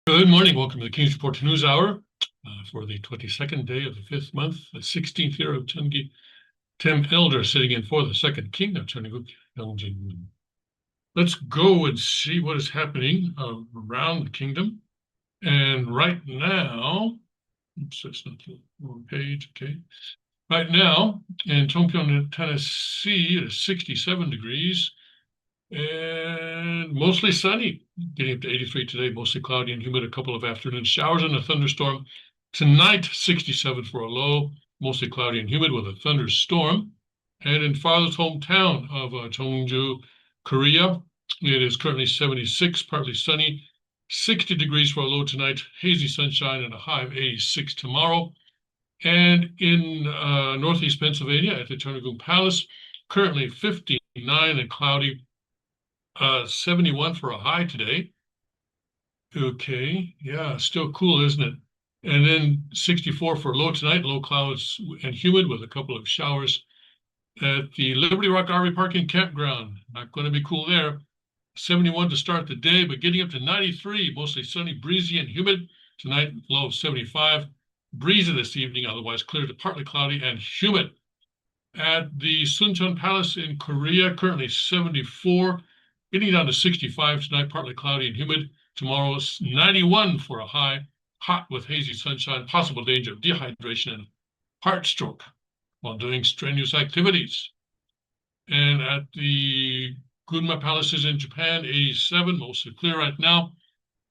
Good morning. Welcome to the King's Report News Hour for the 22nd day of the 5th month, the 16th year of Chungi Tem Elder, sitting in for the second king of Chuniguk, Yongjin. Let's go and see what is happening around the kingdom. And right now, oops, that's not the wrong page, okay. Right now, in Chongpyeong, Tennessee, it is 67 degrees. And mostly sunny, getting up to 83 today, mostly cloudy and humid, a couple of afternoon showers and a thunderstorm. Tonight, 67 for a low, mostly cloudy and humid with a thunderstorm. And in father's hometown of Cheongju, Korea, it is currently 76, partly sunny, 60 degrees for a low tonight, hazy sunshine and a high of 86 tomorrow. And in northeast Pennsylvania at the Turnagoon Palace, currently 59 and cloudy, 71 for a high today. Okay, yeah, still cool, isn't it? And then 64 for low tonight, low clouds and humid with a couple of showers at the Liberty Rock RV Park and Campground. Not going to be cool there. 71 to start the day, but getting up to 93, mostly sunny, breezy, and humid. Tonight, low of 75. Breezy this evening, otherwise clear to partly cloudy and humid. At the Suncheon Palace in Korea, currently 74. Getting down to 65 tonight, partly cloudy and humid. Tomorrow's 91 for a high, hot with hazy sunshine, possible danger of dehydration and heart stroke while doing strenuous activities. And at the Gunma Palaces in Japan, 87, mostly clear right now.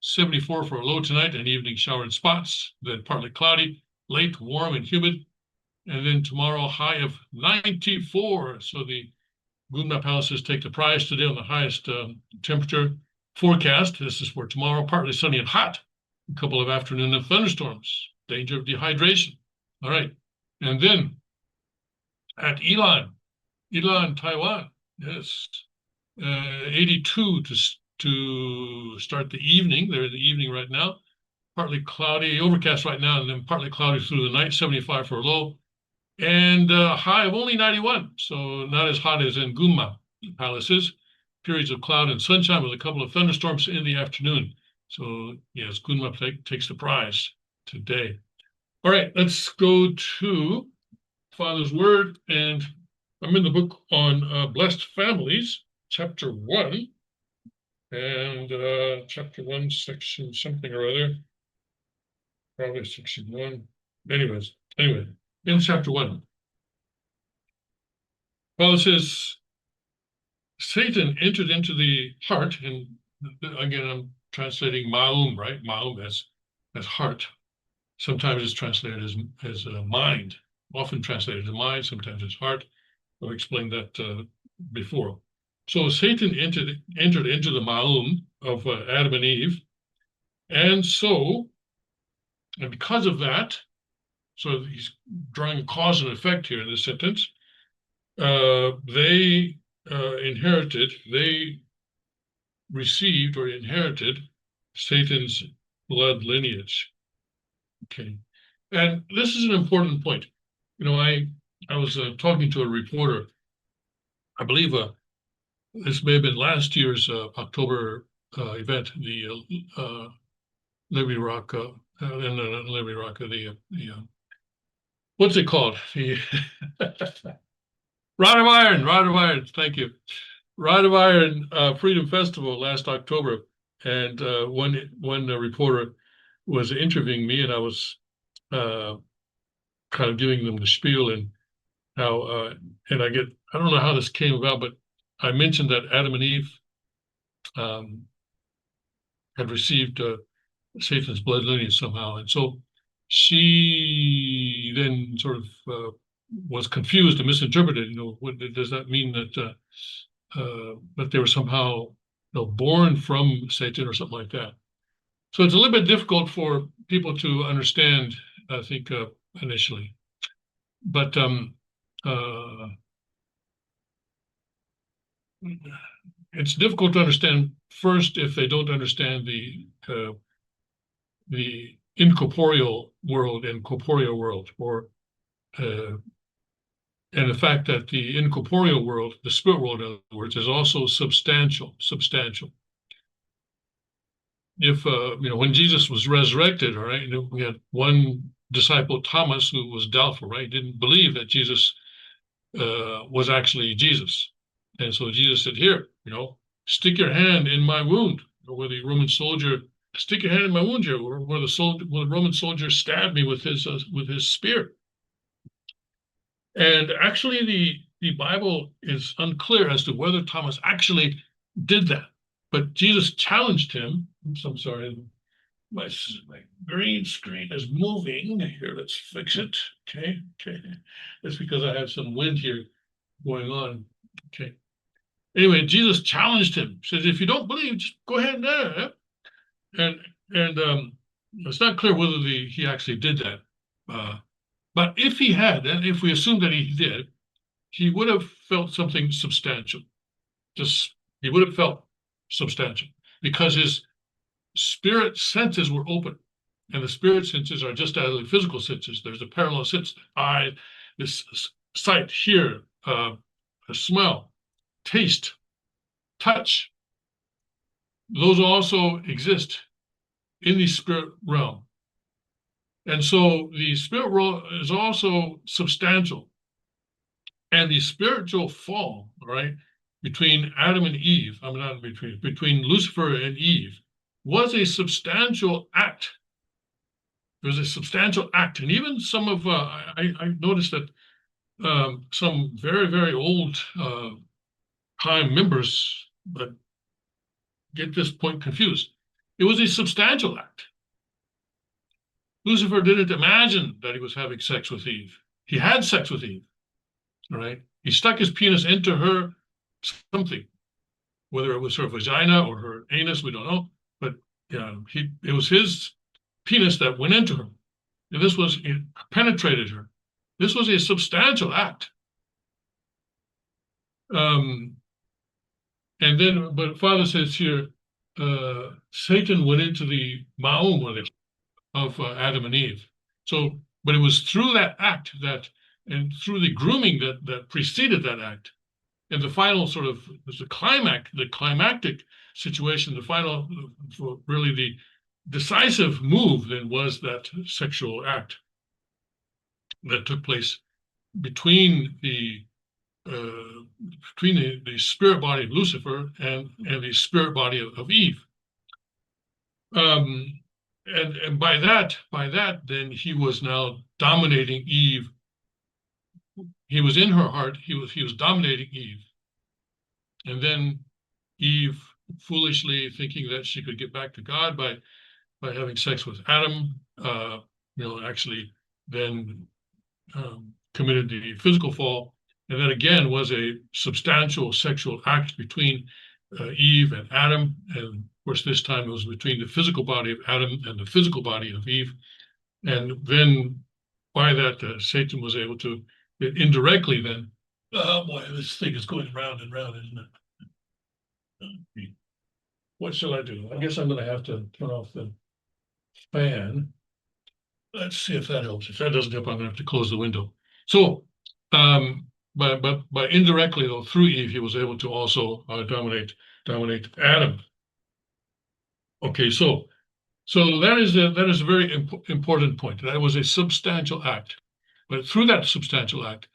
74 for a low tonight, and evening shower in spots, then partly cloudy, late, warm, and humid. And then tomorrow, high of 94. So the Gunma Palaces take the prize today on the highest temperature forecast. This is for tomorrow, partly sunny and hot. A couple of afternoon and thunderstorms. Danger of dehydration. All right. And then at Ilan, Taiwan, yes, 82 to start the evening. They're in the evening right now. Partly cloudy, overcast right now, and then partly cloudy through the night, 75 for a low. And a high of only 91, so not as hot as in Gunma Palaces. Periods of cloud and sunshine with a couple of thunderstorms in the afternoon. So yes, Gunma takes the prize today. All right, let's go to Father's Word, and I'm in the book on blessed families, chapter 1, and chapter 1, section something or other, probably section 1. Anyway. In chapter 1, Paul says, Satan entered into the heart, and again, I'm translating Ma'um, right? Ma'um as heart. Sometimes it's translated as mind, often translated as mind, sometimes as heart. I've explained that before. So Satan entered into the Ma'um of Adam and Eve, and because of that, so he's drawing a cause and effect here in this sentence. They received or inherited Satan's blood lineage. Okay, and this is an important point. You know, I was talking to a reporter. I believe this may have been last year's October event, the Liberty Rock, Liberty Rock, what's it called? The Rod of Iron, thank you. Rod of Iron Freedom Festival last October. And one reporter was interviewing me, and I was kind of giving them the spiel and how, and I don't know how this came about, but I mentioned that Adam and Eve had received Satan's blood lineage somehow. And so she then sort of was confused and misinterpreted. You know, what does that mean that they were somehow born from Satan or something like that? So it's a little bit difficult for people to understand, I think, initially. But it's difficult to understand first if they don't understand the incorporeal world and corporeal world, or and the fact that the incorporeal world, the spirit world, in other words, is also substantial. If when Jesus was resurrected, all right, we had one disciple, Thomas, who was doubtful, right? Didn't believe that Jesus was actually Jesus. And so Jesus said, here, stick your hand in my wound. Where the Roman soldier, stick your hand in my wound here, where the Roman soldier stabbed me with his spear. And actually, the Bible is unclear as to whether Thomas actually did that. But Jesus challenged him. Oops, I'm sorry. My green screen is moving. Here, let's fix it. Okay. That's because I have some wind here going on. Okay. Anyway, Jesus challenged him. Says, if you don't believe, just go ahead and it's not clear whether he actually did that. But if he had, and if we assume that he did, he would have felt something substantial. He would have felt substantial because his spirit senses were open. And the spirit senses are just as the physical senses. There's a parallel sense, eye, this sight, hear, smell, taste, touch. Those also exist in the spirit realm. And so the spirit realm is also substantial. And the spiritual fall, right, between Adam and Eve, between Lucifer and Eve, was a substantial act. It was a substantial act. And even some of, I noticed that some very, very old time members get this point confused. It was a substantial act. Lucifer didn't imagine that he was having sex with Eve. He had sex with Eve, right? He stuck his penis into her something, whether it was her vagina or her anus, we don't know. But it was his penis that went into her. And it penetrated her. This was a substantial act. And then, but Father says here, Satan went into the ma'um of Adam and Eve. So, but it was through that act and through the grooming that preceded that act, and the final sort of the climactic situation, the final, really the decisive move then was that sexual act that took place between the spirit body of Lucifer and the spirit body of Eve. And by that, then he was now dominating Eve. He was in her heart. He was dominating Eve. And then Eve, foolishly thinking that she could get back to God by having sex with Adam, actually then committed the physical fall. And that again was a substantial sexual act between Eve and Adam. And of course, this time it was between the physical body of Adam and the physical body of Eve. And then by that, Satan was able to indirectly then, oh boy, this thing is going round and round, isn't it? What shall I do? I guess I'm going to have to turn off the fan. Let's see if that helps. If that doesn't help, I'm going to have to close the window. So, but indirectly, though, through Eve, he was able to also dominate Adam. Okay, so that is a very important point. That was a substantial act, but through that substantial act,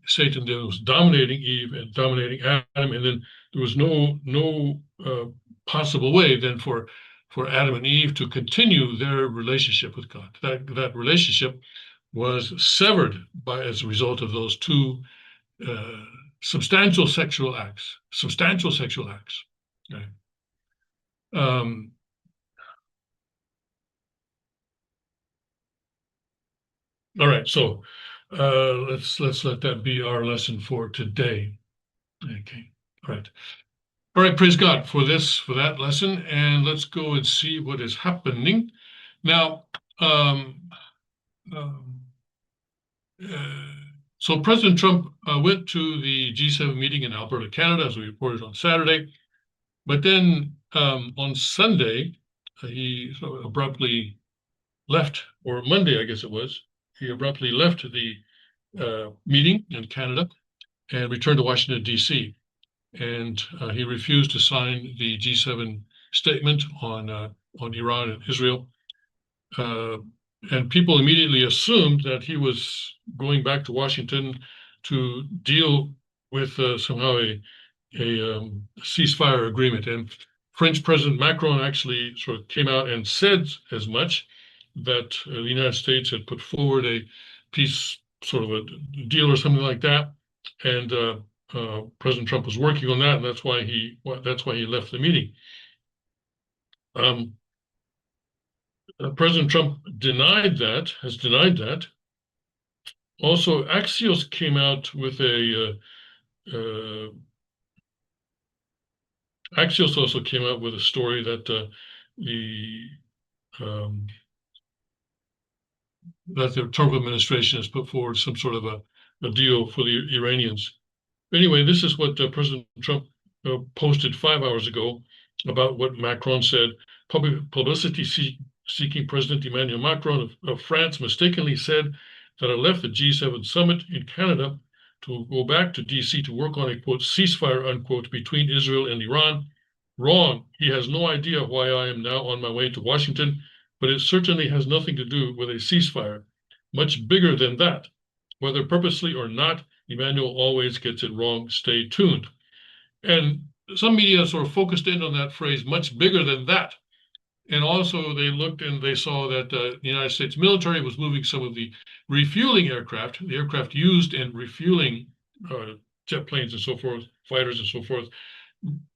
Satan then was dominating Eve and dominating Adam, and then there was no possible way then for Adam and Eve to continue their relationship with God. That relationship was severed as a result of those two substantial sexual acts. Okay. All right, so let's let that be our lesson for today. Okay, all right. All right, praise God for that lesson, and let's go and see what is happening now. Um, so President Trump went to the G7 meeting in Alberta, Canada, as we reported on Saturday. But then on Sunday, he sort of abruptly left, or Monday, I guess it was, he abruptly left the meeting in Canada and returned to Washington, D.C. And he refused to sign the G7 statement on Iran and Israel. And people immediately assumed that he was going back to Washington to deal with somehow a ceasefire agreement. And French President Macron actually sort of came out and said as much, that the United States had put forward a peace sort of a deal or something like that. And President Trump was working on that, and that's why he left the meeting. President Trump has denied that. Also, Axios came out with Axios also came out with a story that the Trump administration has put forward some sort of a deal for the Iranians. Anyway, this is what President Trump posted 5 hours ago about what Macron said. Publicity-seeking President Emmanuel Macron of France mistakenly said that I left the G7 summit in Canada to go back to DC to work on a, quote, ceasefire, unquote, between Israel and Iran. Wrong. He has no idea why I am now on my way to Washington, but it certainly has nothing to do with a ceasefire. Much bigger than that. Whether purposely or not, Emmanuel always gets it wrong. Stay tuned. And some media sort of focused in on that phrase, much bigger than that. And also they looked and they saw that the United States military was moving some of the refueling aircraft, the aircraft used in refueling jet planes and so forth, fighters and so forth,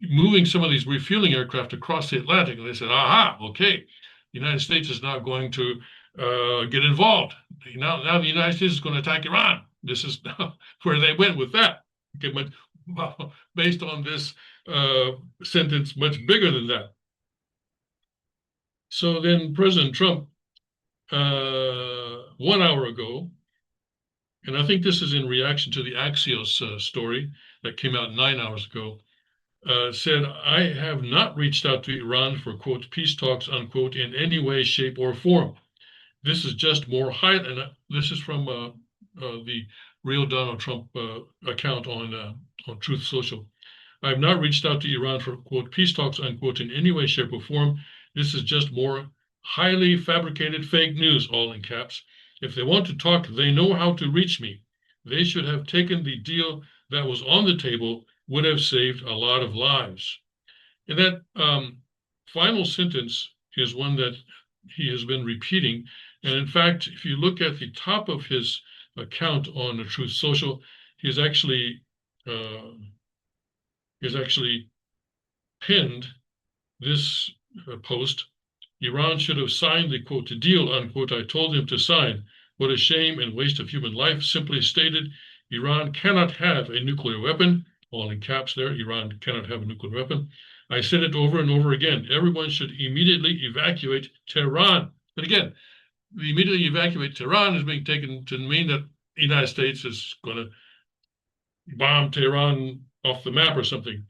moving some of these refueling aircraft across the Atlantic. And they said, aha, okay, the United States is now going to get involved. Now the United States is going to attack Iran. This is where they went with that. Okay, but based on this sentence, much bigger than that. So then President Trump, 1 hour ago, and I think this is in reaction to the Axios story that came out 9 hours ago, said, I have not reached out to Iran for, quote, peace talks, unquote, in any way, shape, or form. This is just more high, and this is from the real Donald Trump account on Truth Social. I have not reached out to Iran for, quote, peace talks, unquote, in any way, shape, or form. This is just more highly fabricated fake news, all in caps. If they want to talk, they know how to reach me. They should have taken the deal that was on the table, would have saved a lot of lives. And that final sentence is one that he has been repeating. And in fact, if you look at the top of his account on the Truth Social, he's actually pinned this post. Iran should have signed the, quote, deal, unquote, I told him to sign. What a shame and waste of human life. Simply stated, Iran cannot have a nuclear weapon. All in caps there, Iran cannot have a nuclear weapon. I said it over and over again. Everyone should immediately evacuate Tehran. But again, the immediately evacuate Tehran is being taken to mean that the United States is going to bomb Tehran off the map or something.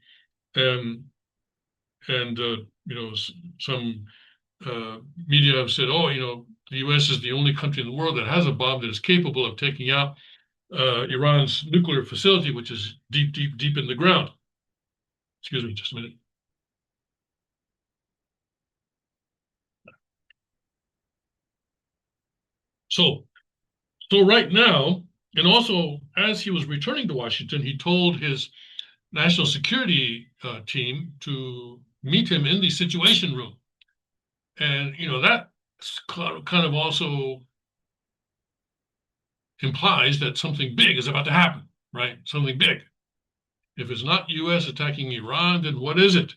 Some media have said, the U.S. is the only country in the world that has a bomb that is capable of taking out Iran's nuclear facility, which is deep, deep, deep in the ground. Excuse me, just a minute. So right now, and also as he was returning to Washington, he told his national security team to meet him in the Situation Room. And, that kind of also implies that something big is about to happen, right? Something big. If it's not U.S. attacking Iran, then what is it?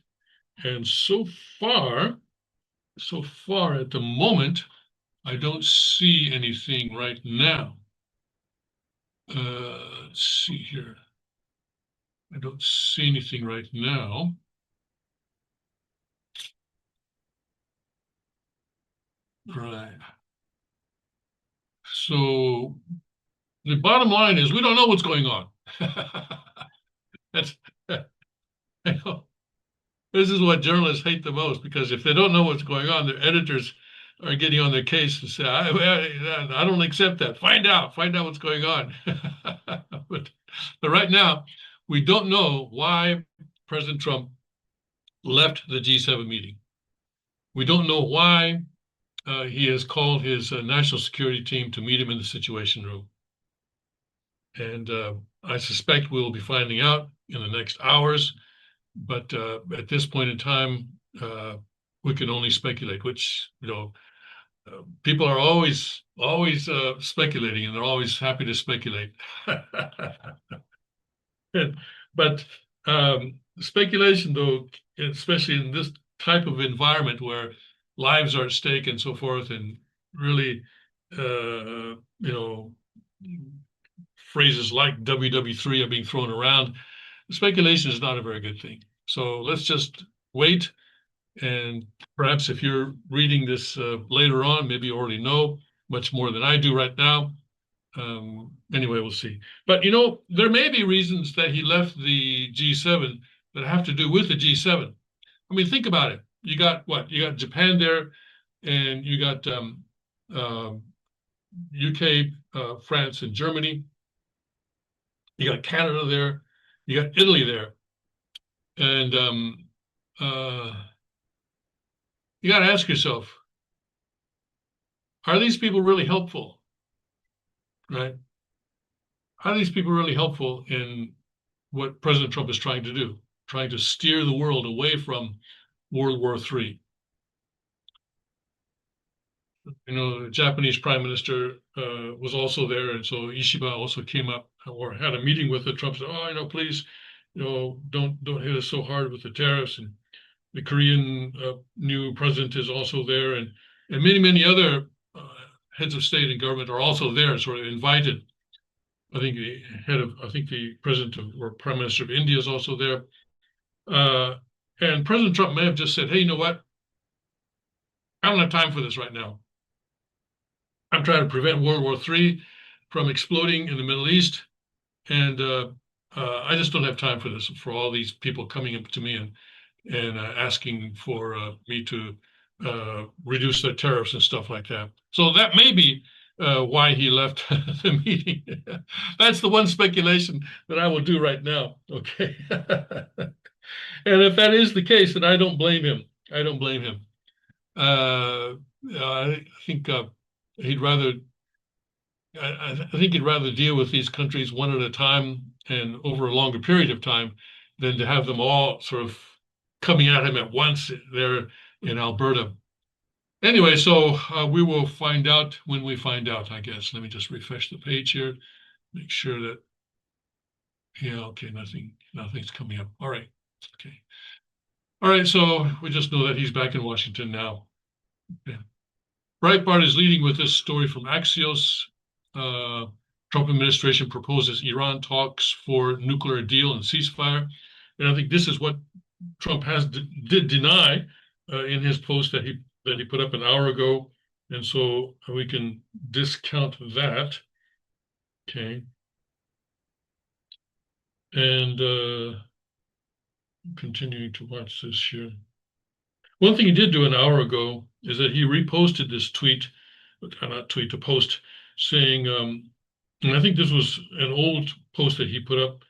And so far at the moment, I don't see anything right now. Let's see here. I don't see anything right now. Right. So the bottom line is we don't know what's going on. That's this is what journalists hate the most, because if they don't know what's going on, their editors are getting on their case to say, I don't accept that. Find out what's going on. but, but right now, we don't know why President Trump left the G7 meeting. We don't know why he has called his national security team to meet him in the Situation Room. And I suspect we'll be finding out in the next hours. But at this point in time, we can only speculate, which, people are always speculating, and they're always happy to speculate. But speculation, though, especially in this type of environment where lives are at stake and so forth, and really, phrases like WW3 are being thrown around, speculation is not a very good thing. So let's just wait. And perhaps if you're reading this later on, maybe you already know much more than I do right now. Anyway, we'll see. But, there may be reasons that he left the G7 that have to do with the G7. I mean, think about it. You got what? You got Japan there, and you got UK, France, and Germany. You got Canada there. You got Italy there. And you got to ask yourself, are these people really helpful? Right? Are these people really helpful in what President Trump is trying to do, trying to steer the world away from World War III? The Japanese prime minister was also there, and so Ishiba also came up or had a meeting with the Trump. Said, "Oh, please, don't hit us so hard with the tariffs." And the Korean new president is also there, and many other heads of state and government are also there, sort of invited. I think the president or prime minister of India is also there. And President Trump may have just said, "Hey, you know what? I don't have time for this right now. I'm trying to prevent World War III from exploding in the Middle East, and I just don't have time for this, for all these people coming up to me and asking for me to reduce their tariffs and stuff like that." So that may be why he left the meeting. That's the one speculation that I will do right now. Okay. And if that is the case, then I don't blame him. I don't blame him. I think he'd rather. I think he'd rather deal with these countries one at a time and over a longer period of time than to have them all sort of coming at him at once there in Alberta. Anyway, so we will find out when we find out, I guess. Let me just refresh the page here, make sure that, yeah, okay, nothing's coming up. All right, okay. All right, so we just know that he's back in Washington now. Okay. Breitbart is leading with this story from Axios. Trump administration proposes Iran talks for nuclear deal and ceasefire. And I think this is what Trump did deny in his post that he put up an hour ago. And so we can discount that. Okay. And continuing to watch this here. One thing he did do an hour ago is that he reposted this tweet, a post saying, and I think this was an old post that he put up,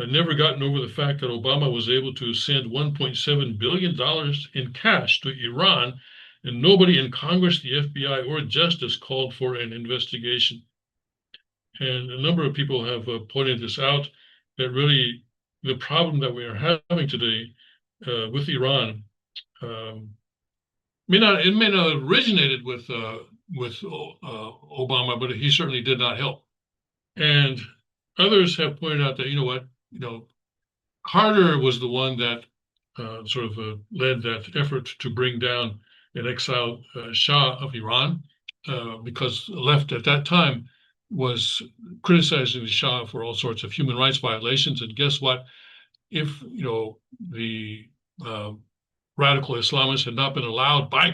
never gotten over the fact that Obama was able to send $1.7 billion in cash to Iran, and nobody in Congress, the FBI, or Justice called for an investigation. And a number of people have pointed this out, that really the problem that we are having today with Iran may not have originated with Obama, but he certainly did not help. And others have pointed out that Carter was the one that led that effort to bring down an exiled Shah of Iran, because the left at that time was criticizing the Shah for all sorts of human rights violations. And guess what? If the radical Islamists had not been allowed by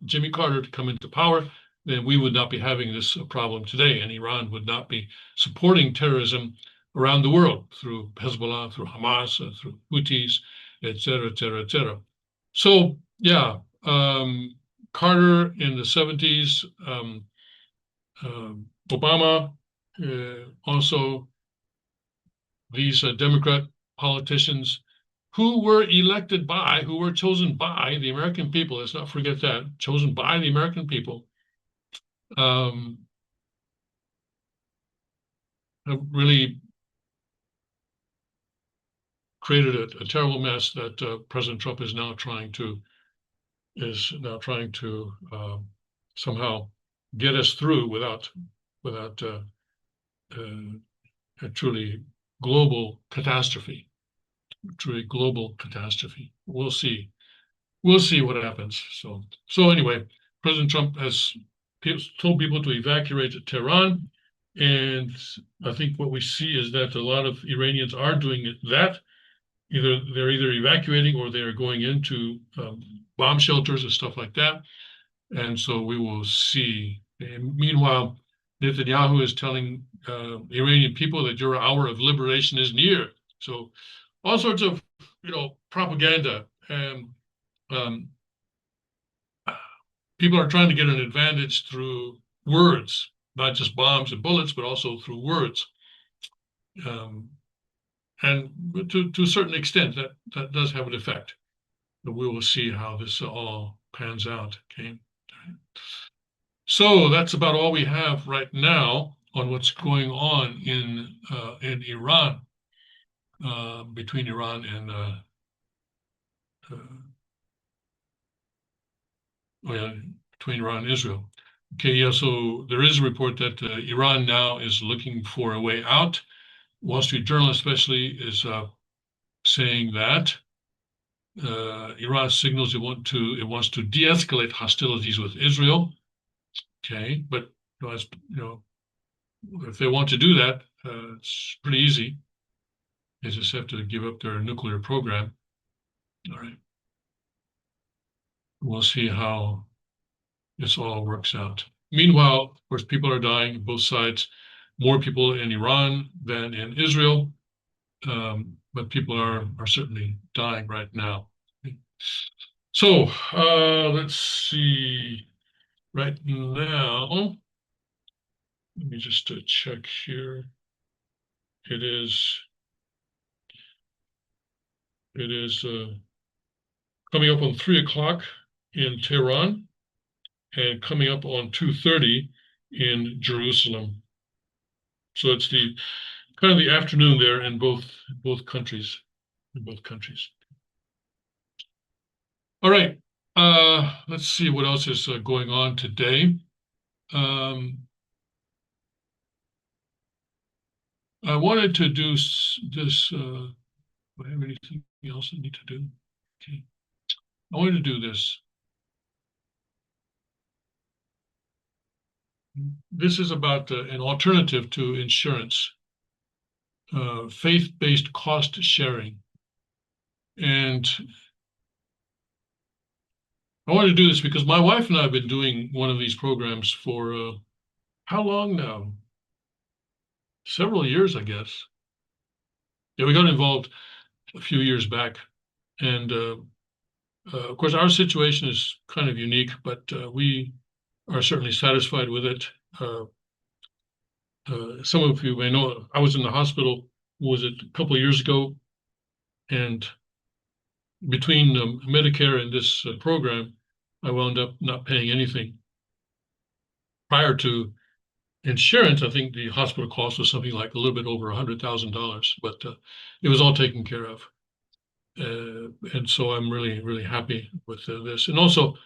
Jimmy Carter, to come into power, then we would not be having this problem today, and Iran would not be supporting terrorism around the world through Hezbollah, through Hamas, through Houthis, et cetera, et cetera, et cetera. So, yeah, Carter in the 70s, Obama, also these Democrat politicians who were chosen by the American people, let's not forget that, chosen by the American people, have really created a terrible mess that President Trump is now trying to somehow get us through without a truly global catastrophe. Truly global catastrophe. We'll see. We'll see what happens. So anyway, President Trump has told people to evacuate Tehran, and I think what we see is that a lot of Iranians are doing that. They're either evacuating or they are going into bomb shelters and stuff like that. And so we will see. And meanwhile, Netanyahu is telling Iranian people that your hour of liberation is near. So all sorts of, propaganda, and people are trying to get an advantage through words, not just bombs and bullets, but also through words. And to a certain extent, that does have an effect. But we will see how this all pans out. Okay. So that's about all we have right now on what's going on in Iran, between Iran and between Iran and Israel. Okay, yeah. So there is a report that Iran now is looking for a way out. Wall Street Journal, especially, is saying that Iran signals it wants to de-escalate hostilities with Israel. Okay, but as if they want to do that, it's pretty easy. They just have to give up their nuclear program. All right. We'll see how this all works out. Meanwhile, of course, people are dying both sides. More people in Iran than in Israel, but people are certainly dying right now. So let's see. Right now, let me just check here. It is coming up on 3 o'clock in Tehran and coming up on 2:30 in Jerusalem. So it's the kind of the afternoon there in both countries. All right. Let's see what else is going on today. I wanted to do this. Do I have anything else I need to do? Okay. I wanted to do this. This is about an alternative to insurance, faith-based cost sharing. And I wanted to do this because my wife and I have been doing one of these programs for how long now? Several years, I guess. Yeah, we got involved a few years back. And of course, our situation is kind of unique, but we are certainly satisfied with it. Some of you may know I was in the hospital, was it a couple of years ago? And between Medicare and this program, I wound up not paying anything. Prior to insurance, I think the hospital cost was something like a little bit over $100,000, but it was all taken care of. And so I'm really, really happy with this. And also,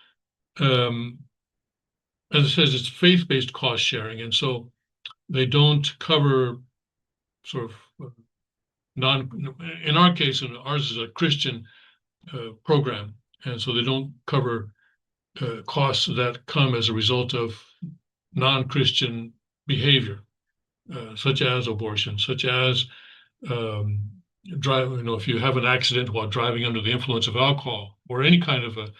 as it says, it's faith-based cost sharing. And so they don't cover sort of in our case, and ours is a Christian program. And so they don't cover costs that come as a result of non-Christian behavior, such as abortion, such as drive, if you have an accident while driving under the influence of alcohol or any kind of a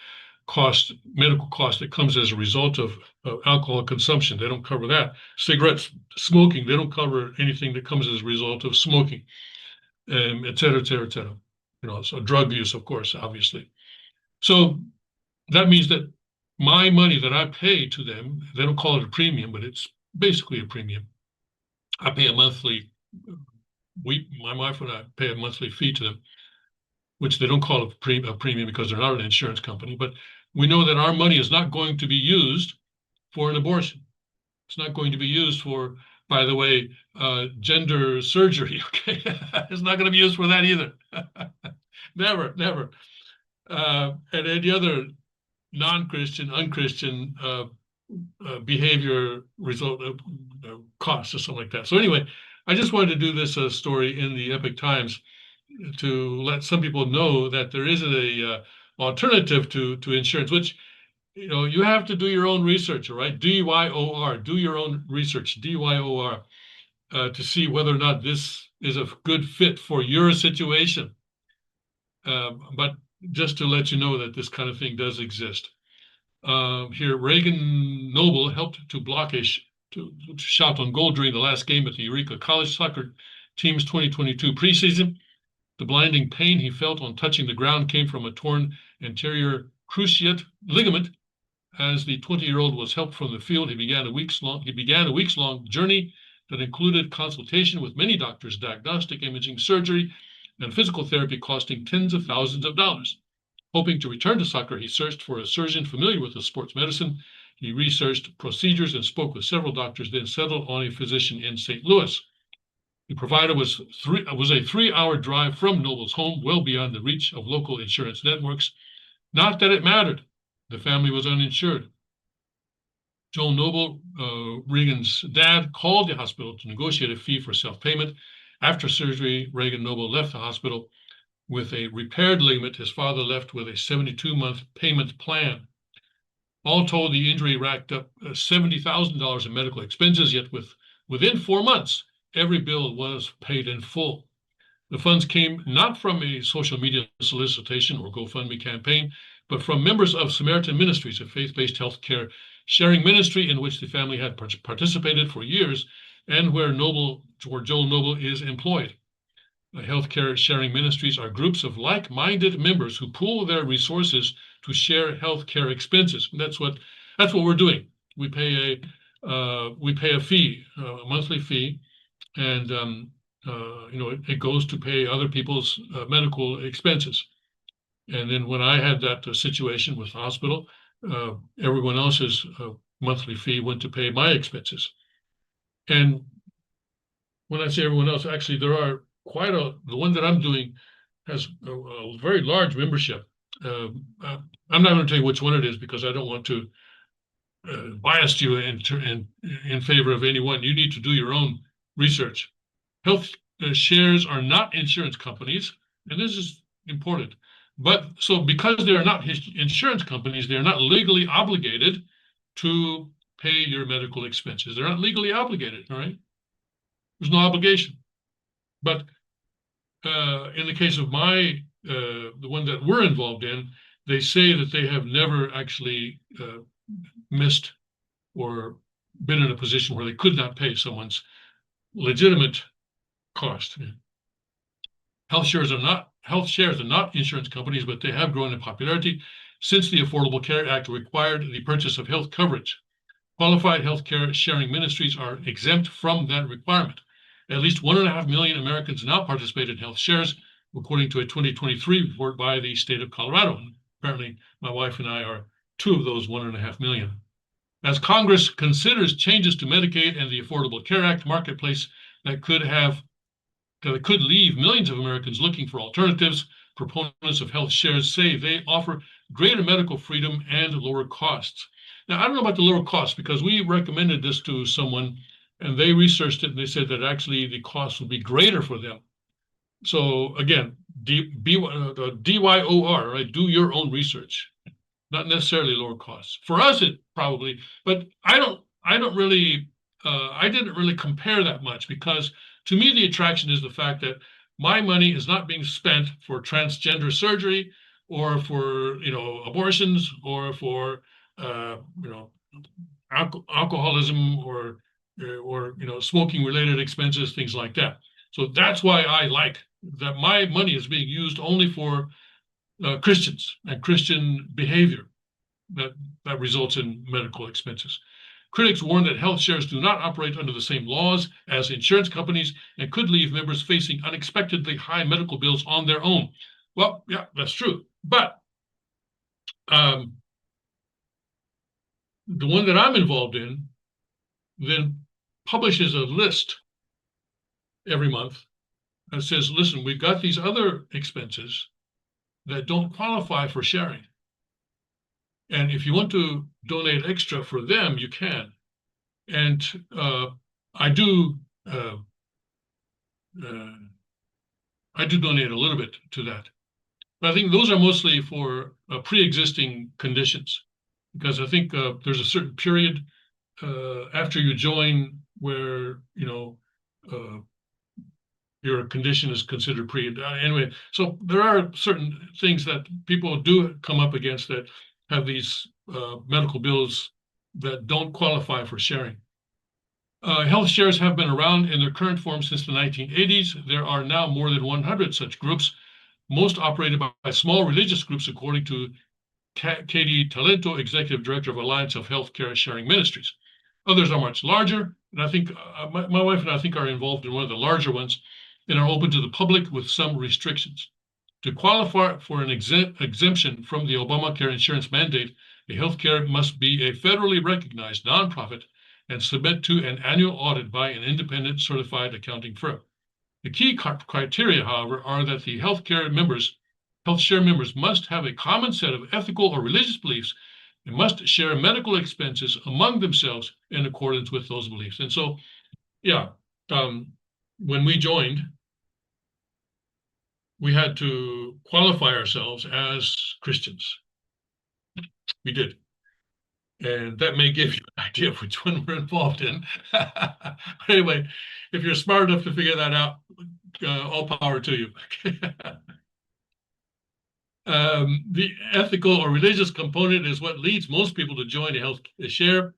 medical cost that comes as a result of alcohol consumption, they don't cover that. Cigarettes, smoking, they don't cover anything that comes as a result of smoking, et cetera, et cetera, et cetera. So drug use, of course, obviously. So that means that my money that I pay to them, they don't call it a premium, but it's basically a premium. I pay a monthly, my wife and I pay a monthly fee to them, which they don't call a premium because they're not an insurance company. But we know that our money is not going to be used for an abortion. It's not going to be used for, by the way, gender surgery. Okay, it's not going to be used for that either. Never, never. And any other non-Christian, unchristian behavior result costs or something like that. So anyway, I just wanted to do this story in the Epoch Times to let some people know that there is a alternative to insurance, which you have to do your own research, all right? DYOR, do your own research, DYOR, to see whether or not this is a good fit for your situation. But just to let you know that this kind of thing does exist. Here, Reagan Noble helped to block to shot on goal during the last game at the Eureka College soccer team's 2022 preseason. The blinding pain he felt on touching the ground came from a torn anterior cruciate ligament. As the 20-year-old was helped from the field, he began a weeks-long journey that included consultation with many doctors, diagnostic imaging, surgery, and physical therapy costing tens of thousands of dollars. Hoping to return to soccer, he searched for a surgeon familiar with the sports medicine. He researched procedures and spoke with several doctors, then settled on a physician in St. Louis. The provider was a 3-hour drive from Noble's home, well beyond the reach of local insurance networks. Not that it mattered. The family was uninsured. Joel Noble, Reagan's dad, called the hospital to negotiate a fee for self-payment. After surgery, Reagan Noble left the hospital with a repaired ligament. His father left with a 72-month payment plan. All told, the injury racked up $70,000 in medical expenses, yet within 4 months, every bill was paid in full. The funds came not from a social media solicitation or GoFundMe campaign, but from members of Samaritan Ministries, a faith-based healthcare sharing ministry in which the family had participated for years and where Joel Noble is employed. Healthcare sharing ministries are groups of like-minded members who pool their resources to share healthcare expenses. And that's what we're doing. We pay a fee, a monthly fee, and it goes to pay other people's medical expenses. And then when I had that situation with the hospital, everyone else's monthly fee went to pay my expenses. And when I say everyone else, actually there are the one that I'm doing has a very large membership. I'm not going to tell you which one it is because I don't want to bias you in favor of anyone. You need to do your own research. Health shares are not insurance companies, and this is important. But so because they are not insurance companies, they are not legally obligated to pay your medical expenses. They're not legally obligated, all right? There's no obligation. But in the case of the one that we're involved in, they say that they have never actually missed or been in a position where they could not pay someone's legitimate cost. Health shares are not insurance companies, but they have grown in popularity since the Affordable Care Act required the purchase of health coverage. Qualified healthcare sharing ministries are exempt from that requirement. At least 1.5 million Americans now participate in health shares, according to a 2023 report by the state of Colorado. And apparently, my wife and I are 2 of those 1.5 million. As Congress considers changes to Medicaid and the Affordable Care Act marketplace that could leave millions of Americans looking for alternatives, proponents of health shares say they offer greater medical freedom and lower costs. Now, I don't know about the lower costs because we recommended this to someone and they researched it and they said that actually the cost would be greater for them. So again, DYOR, right? Do your own research, not necessarily lower costs. For us, it probably, but I didn't really compare that much because to me, the attraction is the fact that My money is not being spent for transgender surgery or for, abortions or for, alcoholism or smoking related expenses, things like that. So that's why I like that my money is being used only for Christians and Christian behavior that results in medical expenses. Critics warn that health shares do not operate under the same laws as insurance companies and could leave members facing unexpectedly high medical bills on their own. Well, yeah, that's true. But the one that I'm involved in then publishes a list every month that says, listen, we've got these other expenses that don't qualify for sharing. And if you want to donate extra for them, you can. And I do uh, I do donate a little bit to that. But I think those are mostly for pre-existing conditions, because I think there's a certain period after you join where uh, your condition is considered pre. Anyway, so there are certain things that people do come up against that have these medical bills that don't qualify for sharing. Health shares have been around in their current form since the 1980s. There are now more than 100 such groups, most operated by small religious groups, according to Katie Talento, Executive Director of Alliance of Healthcare Sharing Ministries. Others are much larger, and I think my wife and I think are involved in one of the larger ones and are open to the public with some restrictions. To qualify for an exemption from the Obamacare insurance mandate, a healthcare must be a federally recognized nonprofit and submit to an annual audit by an independent certified accounting firm. The key criteria, however, are that the health share members must have a common set of ethical or religious beliefs and must share medical expenses among themselves in accordance with those beliefs. And so, yeah, when we joined, we had to qualify ourselves as Christians. We did. And that may give you an idea of which one we're involved in. Anyway, if you're smart enough to figure that out, all power to you. The ethical or religious component is what leads most people to join a share,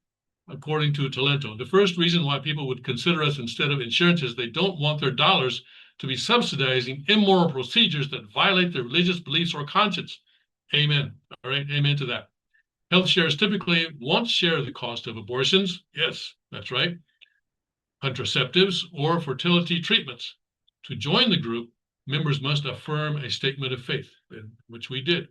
according to Talento. The first reason why people would consider us instead of insurance is they don't want their dollars to be subsidizing immoral procedures that violate their religious beliefs or conscience. Amen. All right, amen to that. Health shares typically won't share the cost of abortions. Yes, that's right. Contraceptives or fertility treatments. To join the group, members must affirm a statement of faith, which we did.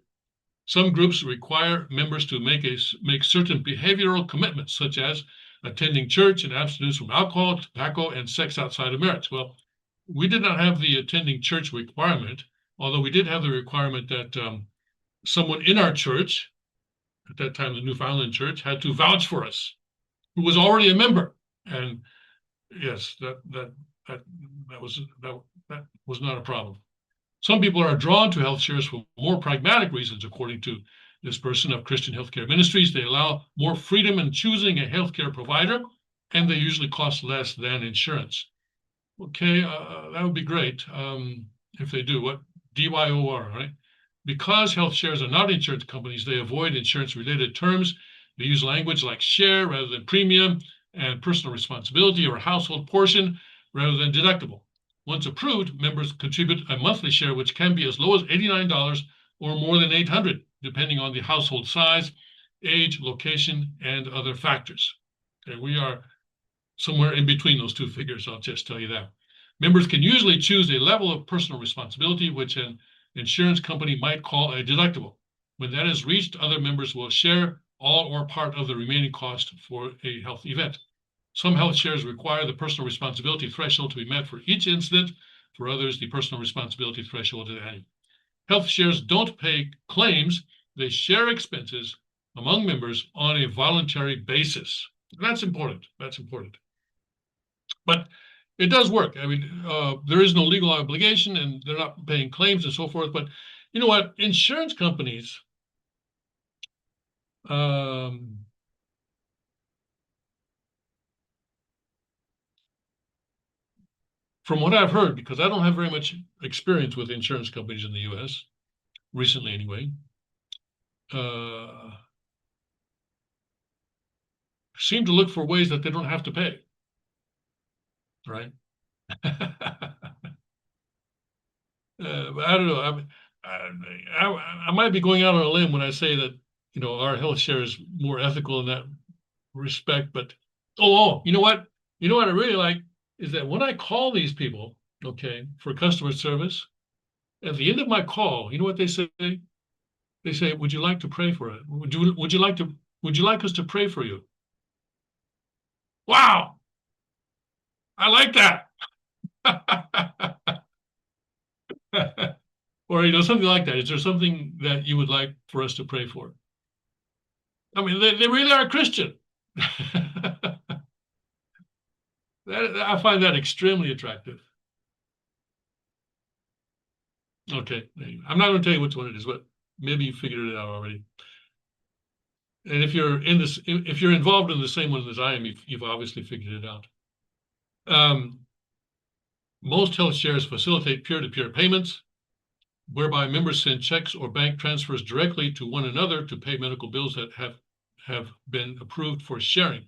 Some groups require members to make certain behavioral commitments, such as attending church and abstinence from alcohol, tobacco, and sex outside of marriage. Well, we did not have the attending church requirement, although we did have the requirement that someone in our church, at that time the Newfoundland Church, had to vouch for us, who was already a member. And yes, that was not a problem. Some people are drawn to health shares for more pragmatic reasons, according to this person of Christian Healthcare Ministries. They allow more freedom in choosing a healthcare provider, and they usually cost less than insurance. Okay, that would be great if they do. What DYOR, right? Because health shares are not insurance companies, they avoid insurance-related terms. They use language like share rather than premium, and personal responsibility or household portion rather than deductible. Once approved, members contribute a monthly share, which can be as low as $89 or more than $800, depending on the household size, age, location, and other factors. Okay, we are somewhere in between those two figures, I'll just tell you that. Members can usually choose a level of personal responsibility, which an insurance company might call a deductible. When that is reached, other members will share all or part of the remaining cost for a health event. Some health shares require the personal responsibility threshold to be met for each incident. For others, the personal responsibility threshold is annual. Health shares don't pay claims. They share expenses among members on a voluntary basis. That's important. That's important. But it does work. I mean, there is no legal obligation and they're not paying claims and so forth. But you know what? Insurance companies, from what I've heard, because I don't have very much experience with insurance companies in the U.S., recently anyway, seem to look for ways that they don't have to pay, right? But I don't know. I might be going out on a limb when I say that, our health share is more ethical in that respect. But you know what? You know what I really like is that when I call these people, okay, for customer service, at the end of my call, you know what they say? They say, "Would you like to pray for it? Would you like us to pray for you?" Wow, I like that. Or something like that. Is there something that you would like for us to pray for? I mean, they really are Christian. I find that extremely attractive. Okay, I'm not going to tell you which one it is, but maybe you figured it out already. And if you're involved in the same one as I am, you've obviously figured it out. Most health shares facilitate peer-to-peer payments, whereby members send checks or bank transfers directly to one another to pay medical bills that have been approved for sharing.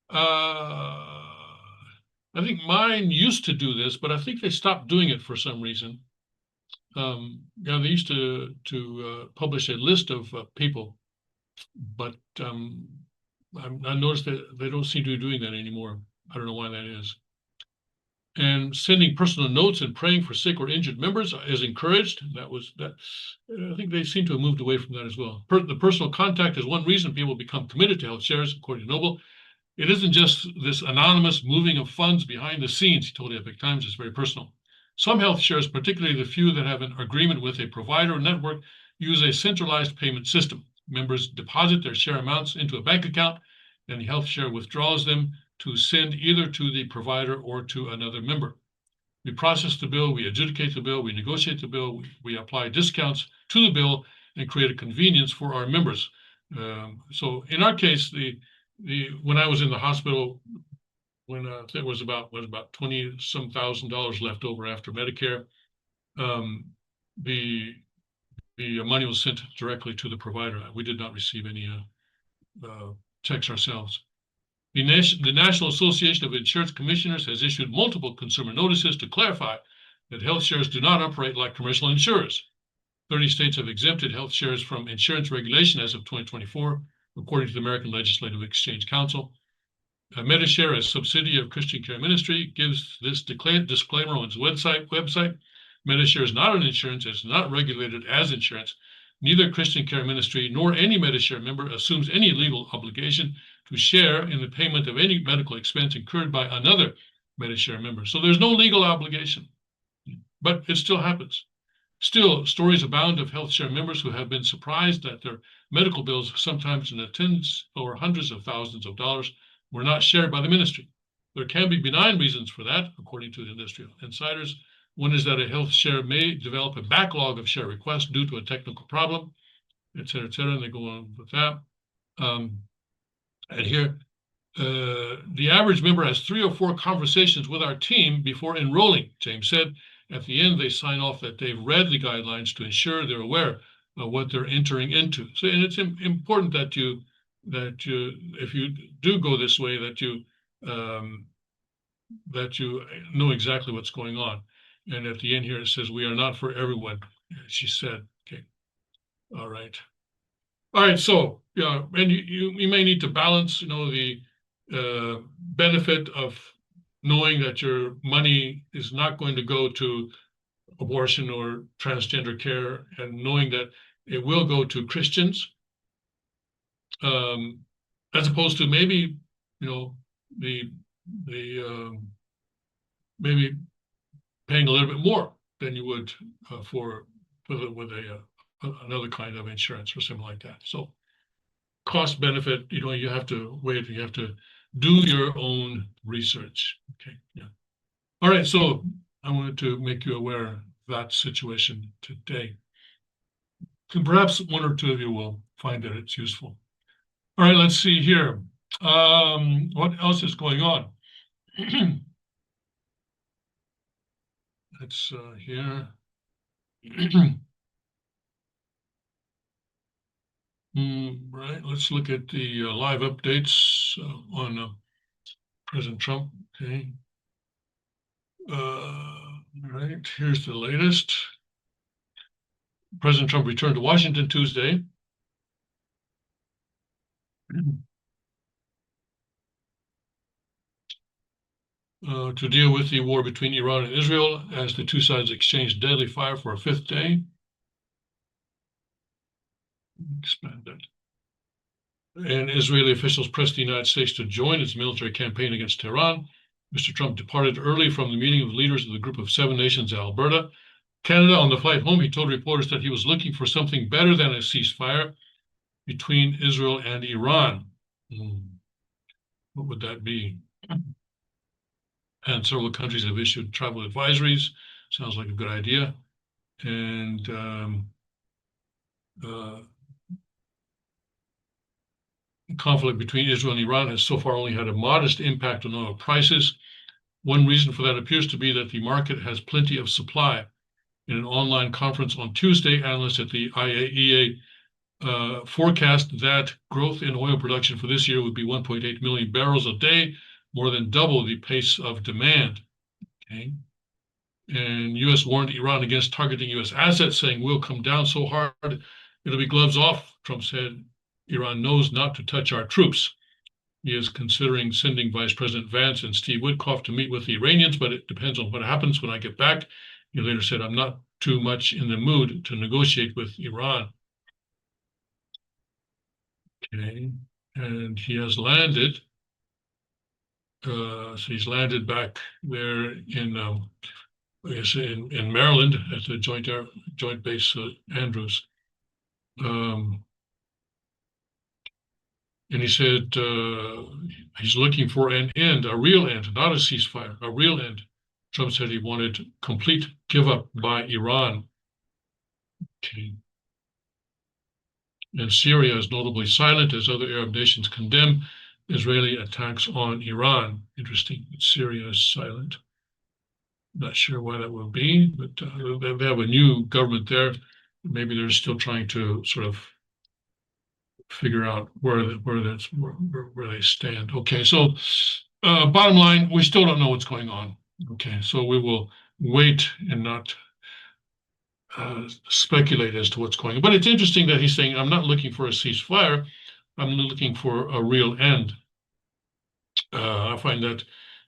I think mine used to do this, but I think they stopped doing it for some reason. They used to publish a list of people, but I noticed that they don't seem to be doing that anymore. I don't know why that is. And sending personal notes and praying for sick or injured members is encouraged. I think they seem to have moved away from that as well. The personal contact is one reason people become committed to health shares, according to Noble. It isn't just this anonymous moving of funds behind the scenes, he told the Epoch Times. It's very personal. Some health shares, particularly the few that have an agreement with a provider or network, use a centralized payment system. Members deposit their share amounts into a bank account, and the health share withdraws them to send either to the provider or to another member. We process the bill, we adjudicate the bill, we negotiate the bill, we apply discounts to the bill and create a convenience for our members. So in our case, when I was in the hospital, when there was about $20-some thousand left over after Medicare, the money was sent directly to the provider. We did not receive any checks ourselves. The National Association of Insurance Commissioners has issued multiple consumer notices to clarify that health shares do not operate like commercial insurers. 30 states have exempted health shares from insurance regulation as of 2024, according to the American Legislative Exchange Council. Medishare, a subsidiary of Christian Care Ministry, gives this disclaimer on its website. Medishare is not an insurance. It's not regulated as insurance. Neither Christian Care Ministry nor any Medishare member assumes any legal obligation to share in the payment of any medical expense incurred by another Medishare member. So there's no legal obligation, but it still happens. Still, stories abound of health share members who have been surprised that their medical bills, sometimes in the tens or hundreds of thousands of dollars, were not shared by the ministry. There can be benign reasons for that, according to the industry insiders. One is that a health share may develop a backlog of share requests due to a technical problem, et cetera, and they go on with that. And here, the average member has 3 or 4 conversations with our team before enrolling, James said. At the end, they sign off that they've read the guidelines to ensure they're aware of what they're entering into. So, and it's important that you, if you do go this way, that you know exactly what's going on. And at the end here, it says, "We are not for everyone," she said. Okay. All right. So, yeah, and you may need to balance, the benefit of knowing that your money is not going to go to abortion or transgender care, and knowing that it will go to Christians, as opposed to maybe, maybe paying a little bit more than you would with another kind of insurance or something like that. So cost benefit, you have to wait, you have to do your own research. Okay. Yeah. All right. So I wanted to make you aware of that situation today. And perhaps one or two of you will find that it's useful. All right, let's see here. What else is going on? Let's here. Right, let's look at the live updates on President Trump. Okay. Right, here's the latest. President Trump returned to Washington Tuesday. To deal with the war between Iran and Israel as the two sides exchanged deadly fire for a fifth day. Expand that. And Israeli officials pressed the United States to join its military campaign against Tehran. Mr. Trump departed early from the meeting of the leaders of the group of 7 nations in Alberta, Canada. On the flight home, he told reporters that he was looking for something better than a ceasefire between Israel and Iran. What would that be? And several countries have issued travel advisories. Sounds like a good idea. And conflict between Israel and Iran has so far only had a modest impact on oil prices. One reason for that appears to be that the market has plenty of supply. In an online conference on Tuesday, analysts at the IAEA forecast that growth in oil production for this year would be 1.8 million barrels a day, more than double the pace of demand. Okay. And U.S. warned Iran against targeting U.S. assets, saying we'll come down so hard it'll be gloves off. Trump said Iran knows not to touch our troops. He is considering sending Vice President Vance and Steve Witkoff to meet with the Iranians, but it depends on what happens when I get back. He later said, I'm not too much in the mood to negotiate with Iran. Okay, and he has landed. So he's landed back there in, I guess in Maryland at the Joint Base Andrews. And he said he's looking for an end, a real end, not a ceasefire, a real end. Trump said he wanted complete give up by Iran. Okay. And Syria is notably silent as other Arab nations condemn Israeli attacks on Iran. Interesting that Syria is silent. Not sure why that will be, but they have a new government there. Maybe they're still trying to sort of figure out where they stand. Okay, so bottom line, we still don't know what's going on. Okay, so we will wait and not speculate as to what's going on. But it's interesting that he's saying, I'm not looking for a ceasefire, I'm looking for a real end. I find that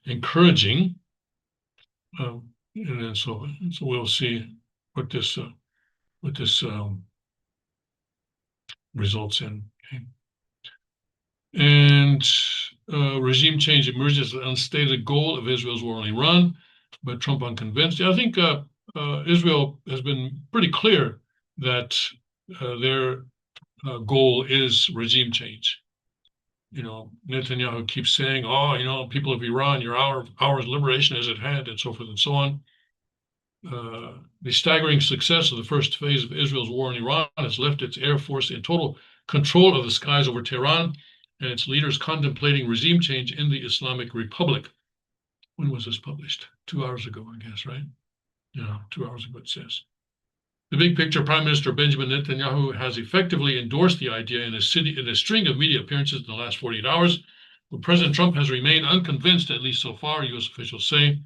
encouraging. And then so we'll see what this results in. Okay. And regime change emerges as an unstated goal of Israel's war on Iran, but Trump unconvinced. I think Israel has been pretty clear that their goal is regime change. You know, Netanyahu keeps saying, "Oh, you know, people of Iran, your hour of liberation is at hand," and so forth and so on. The staggering success of the first phase of Israel's war in Iran has left its air force in total control of the skies over Tehran and its leaders contemplating regime change in the Islamic Republic. When was this published? 2 hours ago, I guess, right? Yeah, 2 hours ago it says. The big picture, Prime Minister Benjamin Netanyahu has effectively endorsed the idea in a string of media appearances in the last 48 hours, but President Trump has remained unconvinced, at least so far, U.S. officials say.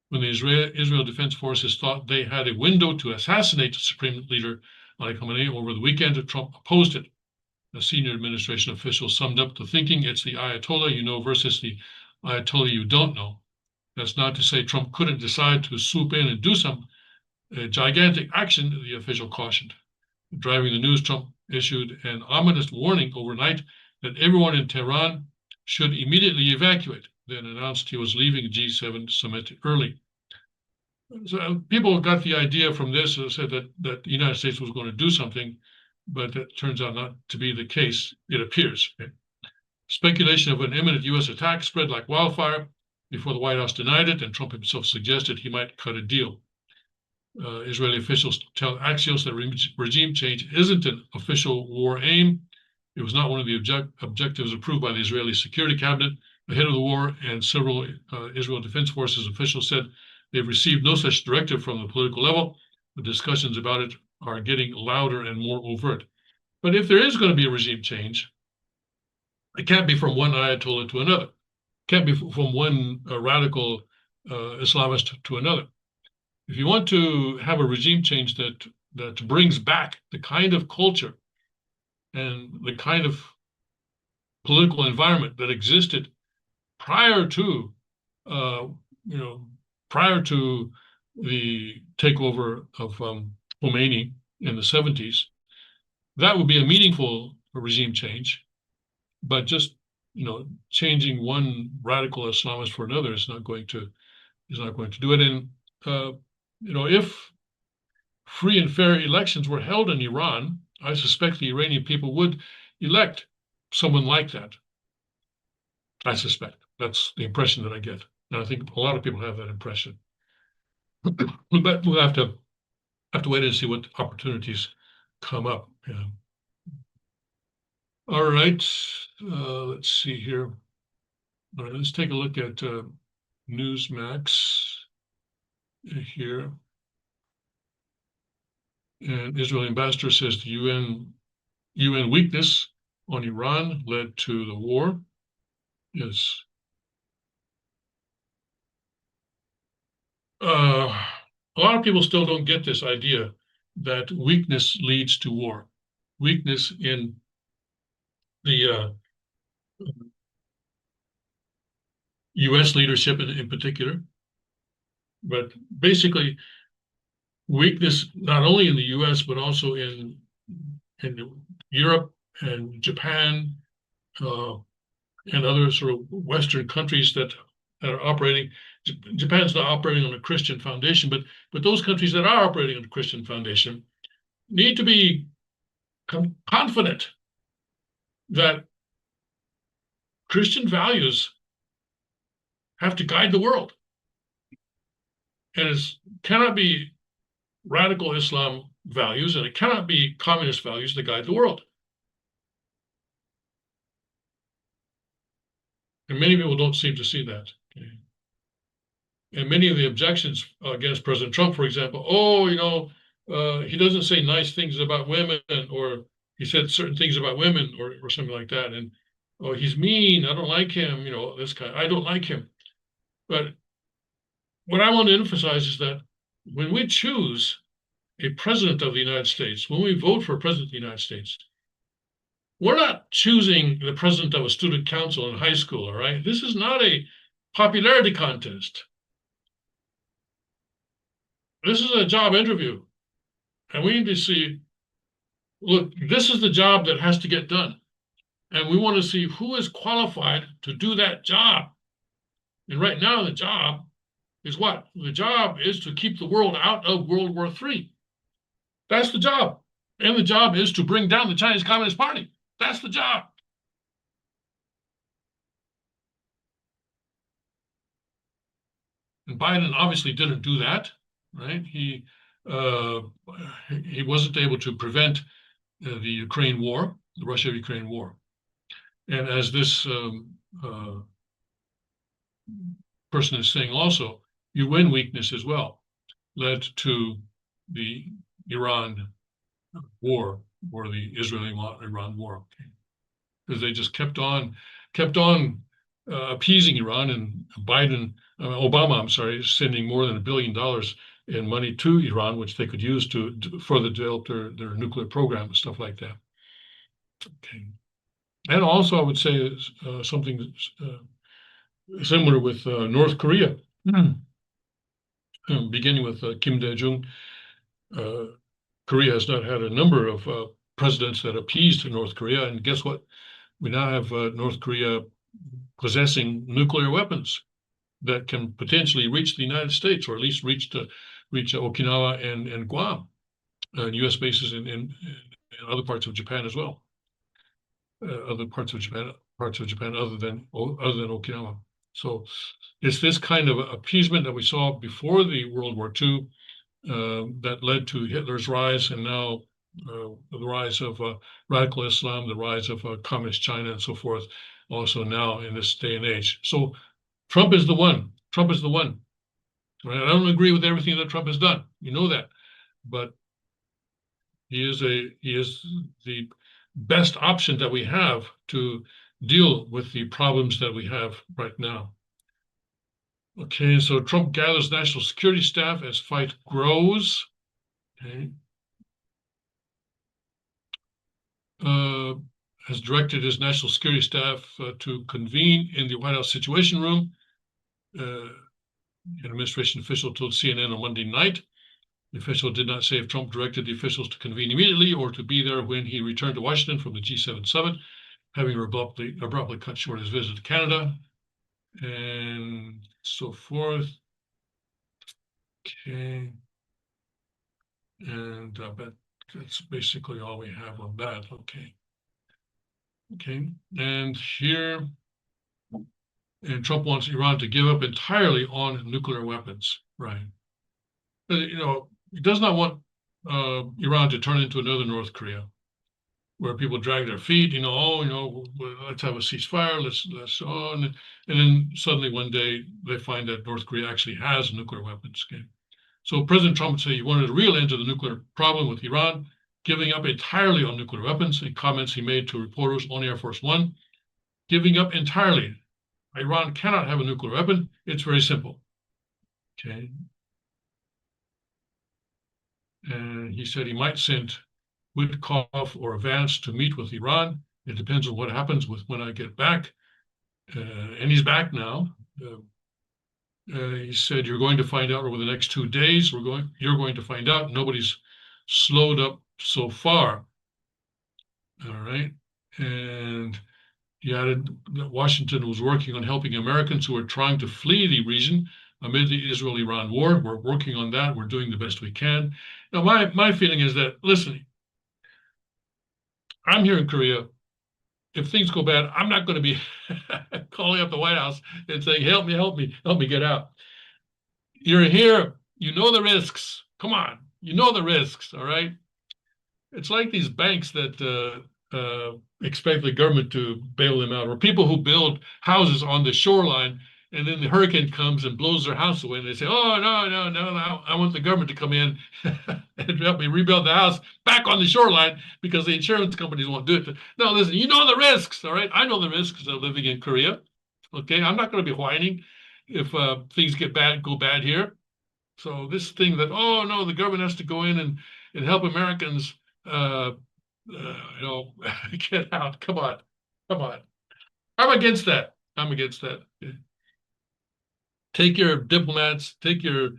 When the Israel Defense Forces thought they had a window to assassinate Supreme Leader Ali Khamenei over the weekend, Trump opposed it. A senior administration official summed up the thinking, it's the Ayatollah you know versus the Ayatollah you don't know. That's not to say Trump couldn't decide to swoop in and do some gigantic action, the official cautioned. Driving the news, Trump issued an ominous warning overnight that everyone in Tehran should immediately evacuate, then announced he was leaving G7 summit early. So people got the idea from this, said that the United States was going to do something, but that turns out not to be the case, it appears. Okay. Speculation of an imminent U.S. attack spread like wildfire before the White House denied it, and Trump himself suggested he might cut a deal. Israeli officials tell Axios that regime change isn't an official war aim. It was not one of the objectives approved by the Israeli Security Cabinet ahead of the war, and several Israel Defense Forces officials said They've received no such directive from the political level. The discussions about it are getting louder and more overt. But if there is going to be a regime change, it can't be from one Ayatollah to another. It can't be from one radical Islamist to another. If you want to have a regime change that brings back the kind of culture and the kind of political environment that existed prior to, prior to the takeover of Khomeini in the 70s, that would be a meaningful regime change. But just changing one radical Islamist for another is not going to do it. And if free and fair elections were held in Iran, I suspect the Iranian people would elect someone like that. I suspect that's the impression that I get, and I think a lot of people have that impression. But we'll have to wait and see what opportunities come up. Yeah. All right, let's see here. All right, let's take a look at Newsmax here. And Israeli ambassador says the UN weakness on Iran led to the war. Yes. A lot of people still don't get this idea that weakness leads to war. Weakness in the U.S. leadership in particular, but basically weakness not only in the U.S. but also in Europe and Japan and other sort of Western countries that are operating. Japan's not operating on a Christian foundation, but those countries that are operating on a Christian foundation need to be confident that Christian values have to guide the world. And it cannot be radical Islam values, and it cannot be communist values that guide the world. And many people don't seem to see that. Okay. And many of the objections against President Trump, for example, he doesn't say nice things about women, or he said certain things about women, or something like that. And he's mean. I don't like him. This kind. I don't like him. But what I want to emphasize is that when we choose a president of the United States, when we vote for a president of the United States, we're not choosing the president of a student council in high school, all right? This is not a popularity contest. This is a job interview. And we need to see, look, this is the job that has to get done. And we want to see who is qualified to do that job. And right now, the job is what? The job is to keep the world out of World War III. That's the job. And the job is to bring down the Chinese Communist Party. That's the job. And Biden obviously didn't do that, right? He wasn't able to prevent the Ukraine war, the Russia-Ukraine war. And as this person is saying also, UN weakness as well led to the Iran war, or the Israeli-Iran war, because they just kept on appeasing Iran, and Obama, I'm sorry, sending more than $1 billion in money to Iran, which they could use to further develop their nuclear program and stuff like that. Okay. And also, I would say something similar with North Korea, beginning with Kim Dae-jung. Korea has not had a number of presidents that appeased North Korea, and guess what? We now have North Korea possessing nuclear weapons that can potentially reach the United States, or at least reach Okinawa and Guam, and U.S. bases in other parts of Japan as well. Other parts of Japan other than Okinawa. So it's this kind of appeasement that we saw before the World War II that led to Hitler's rise, and now the rise of radical Islam, the rise of communist China, and so forth, also now in this day and age. So Trump is the one. Trump is the one Right? I don't agree with everything that Trump has done. You know that, but he is the best option that we have to deal with the problems that we have right now. Okay, so Trump gathers national security staff as fight grows. Okay. Has directed his national security staff to convene in the White House Situation Room. An administration official told CNN on Monday night. The official did not say if Trump directed the officials to convene immediately or to be there when he returned to Washington from the G7 summit, having abruptly cut short his visit to Canada and so forth. Okay. And that's basically all we have on that. Okay. Okay. And here, and Trump wants Iran to give up entirely on nuclear weapons. Right. You know, he does not want Iran to turn into another North Korea, where people drag their feet. You know, oh, you know, let's have a ceasefire. Let's on, and then suddenly one day they find that North Korea actually has nuclear weapons. Okay. So President Trump said he wanted a real end to the nuclear problem with Iran, giving up entirely on nuclear weapons. In comments he made to reporters on Air Force One, giving up entirely. Iran cannot have a nuclear weapon. It's very simple. Okay. And he said he might send Witkoff or Vance to meet with Iran. It depends on what happens with when I get back. And he's back now. He said, "You're going to find out over the next 2 days. You're going to find out. Nobody's slowed up so far." All right. And he added that Washington was working on helping Americans who are trying to flee the region amid the Israel-Iran war. We're working on that. We're doing the best we can. Now, my feeling is that, listen, I'm here in Korea. If things go bad, I'm not going to be calling up the White House and saying, help me get out. You're here. You know the risks. Come on. You know the risks. All right. It's like these banks that expect the government to bail them out, or people who build houses on the shoreline and then the hurricane comes and blows their house away and they say, oh, no, I want the government to come in and help me rebuild the house back on the shoreline because the insurance companies won't do it. No, listen, you know the risks, all right? I know the risks of living in Korea. Okay, I'm not going to be whining if things go bad here. So this thing that, oh no, the government has to go in and help Americans you know, get out. Come on. I'm against that. Take your diplomats, take your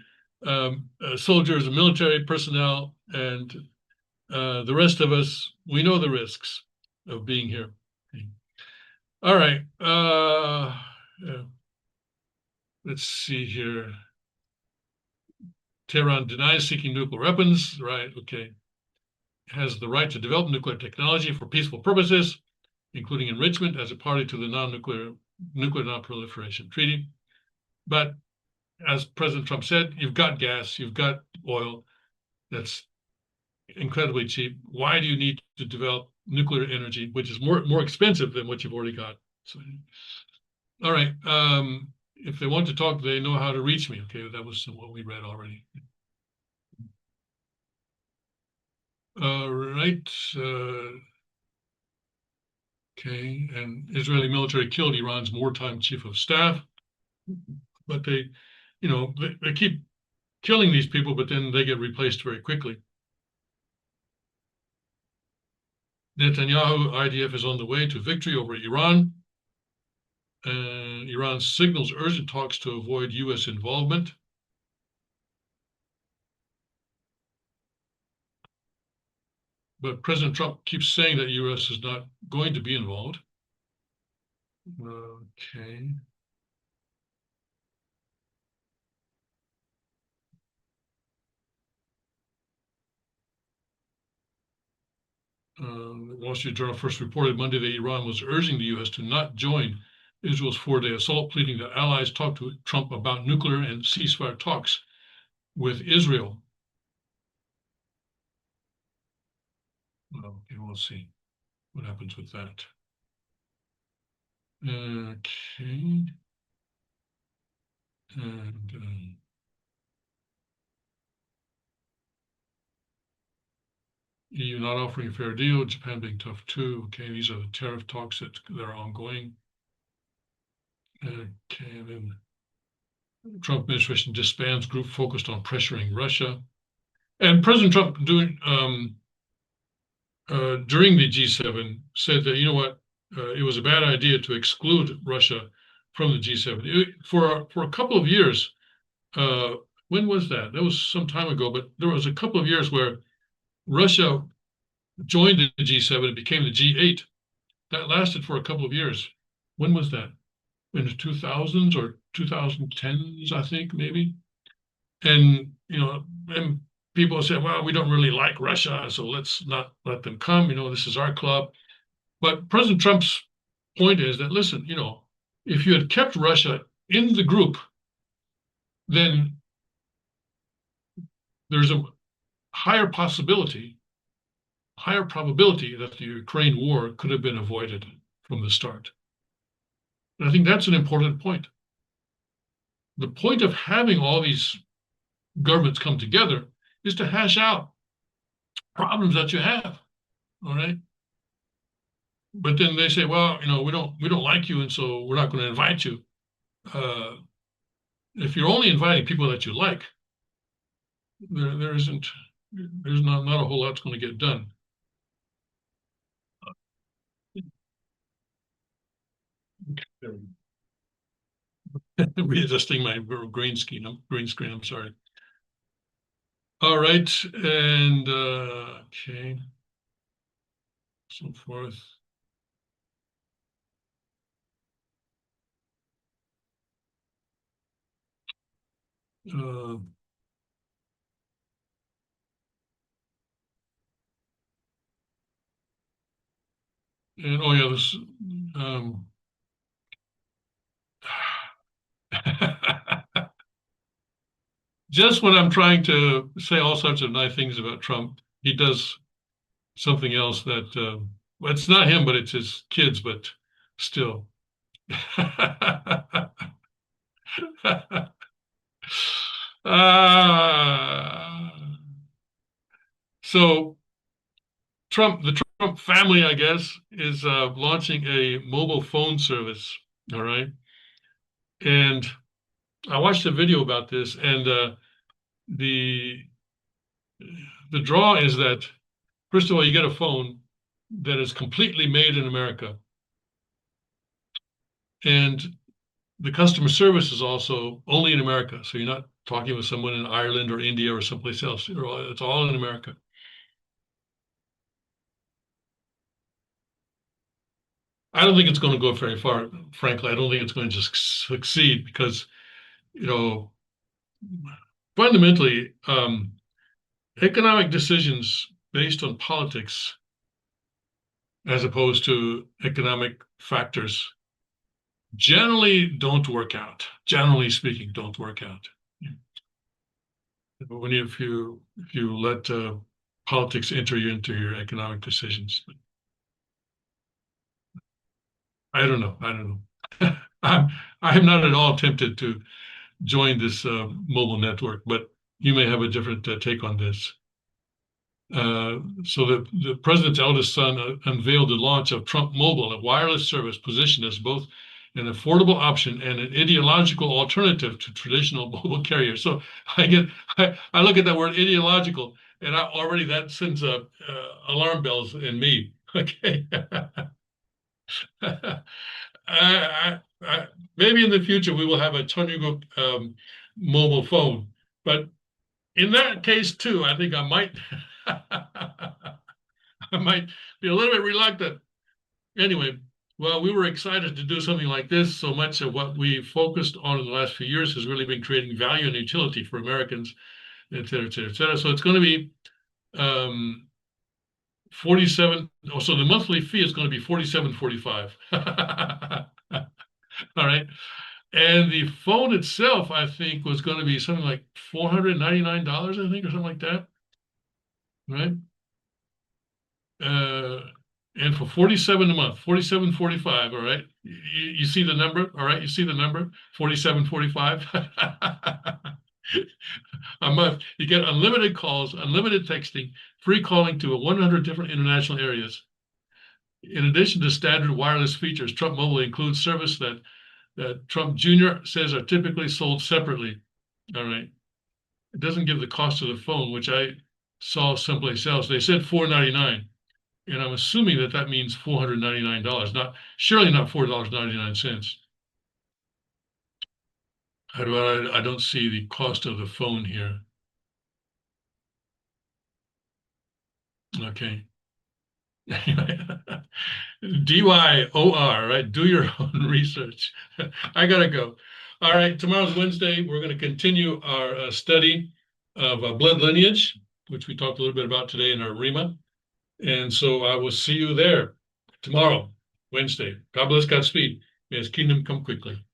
soldiers and military personnel, and the rest of us, we know the risks of being here. All right. Let's see here. Tehran denies seeking nuclear weapons. Right. Okay. Has the right to develop nuclear technology for peaceful purposes, including enrichment as a party to the nuclear non-proliferation treaty. But as President Trump said, you've got gas, you've got oil that's incredibly cheap. Why do you need to develop nuclear energy, which is more expensive than what you've already got? So, all right. If they want to talk, they know how to reach me. Okay, that was what we read already. All right. Okay, and Israeli military killed Iran's wartime chief of staff, but they keep killing these people, but then they get replaced very quickly. Netanyahu IDF is on the way to victory over Iran. Iran signals urgent talks to avoid U.S. involvement. But President Trump keeps saying that U.S. is not going to be involved. Okay. The Wall Street Journal first reported Monday that Iran was urging the U.S. to not join Israel's four-day assault, pleading that allies talk to Trump about nuclear and ceasefire talks with Israel. Well, we'll see what happens with that. Okay. And EU not offering a fair deal, Japan being tough too. Okay, these are the tariff talks that are ongoing. Okay, and then Trump administration disbands group focused on pressuring Russia. And President Trump during the G7 said that, you know what, it was a bad idea to exclude Russia from the G7. For a couple of years, when was that? That was some time ago, but there was a couple of years where Russia joined the G7 and became the G8. That lasted for a couple of years. When was that? In the 2000s or 2010s, I think, maybe. And, and people said, well, we don't really like Russia, so let's not let them come. This is our club. But President Trump's point is that, listen, if you had kept Russia in the group, then there's a higher probability that the Ukraine war could have been avoided from the start. And I think that's an important point. The point of having all these governments come together is to hash out problems that you have, all right? But then they say, well, we don't like you, and so we're not going to invite you. If you're only inviting people that you like, there's not a whole lot that's going to get done. Readjusting my green screen. I'm sorry. All right, and okay, so forth. And oh yeah, this just when I'm trying to say all sorts of nice things about Trump, he does something else that well, it's not him, but it's his kids, but still. So the Trump family, I guess, is launching a mobile phone service. All right. And I watched a video about this, and the draw is that, first of all, you get a phone that is completely made in America. And the customer service is also only in America. So you're not talking with someone in Ireland or India or someplace else. It's all in America. I don't think it's going to go very far, frankly. I don't think it's going to succeed because, fundamentally, economic decisions based on politics as opposed to economic factors generally don't work out. Generally speaking, don't work out. If you let politics enter you into your economic decisions. I don't know. I am not at all tempted to join this mobile network, but you may have a different take on this. So the president's eldest son unveiled the launch of Trump Mobile, a wireless service positioned as both an affordable option and an ideological alternative to traditional mobile carriers. So I look at that word ideological, and that sends alarm bells in me. Okay. Maybe in the future we will have a Tonyuguk mobile phone, but in that case too, I think I might be a little bit reluctant. Anyway, well, we were excited to do something like this. So much of what we focused on in the last few years has really been creating value and utility for Americans, et cetera, et cetera, et cetera. So it's going to be 47. Oh, so the monthly fee is going to be $47.45. All right. And the phone itself, I think, was going to be something like $499, I think, or something like that. Right. And for 47 a month, 47.45. All right. You see the number? All right. You see the number? 47.45. a month. You get unlimited calls, unlimited texting, free calling to 100 different international areas. In addition to standard wireless features, Trump Mobile includes service that Trump Jr. says are typically sold separately. All right. It doesn't give the cost of the phone, which I saw someplace else. They said $499, and I'm assuming that means $499, surely not $4.99. I don't see the cost of the phone here. Okay. DYOR, right? Do your own research. I gotta go. All right, tomorrow's Wednesday. We're going to continue our study of blood lineage, which we talked a little bit about today in our REMA. And so I will see you there tomorrow, Wednesday. God bless, Godspeed. May his kingdom come quickly.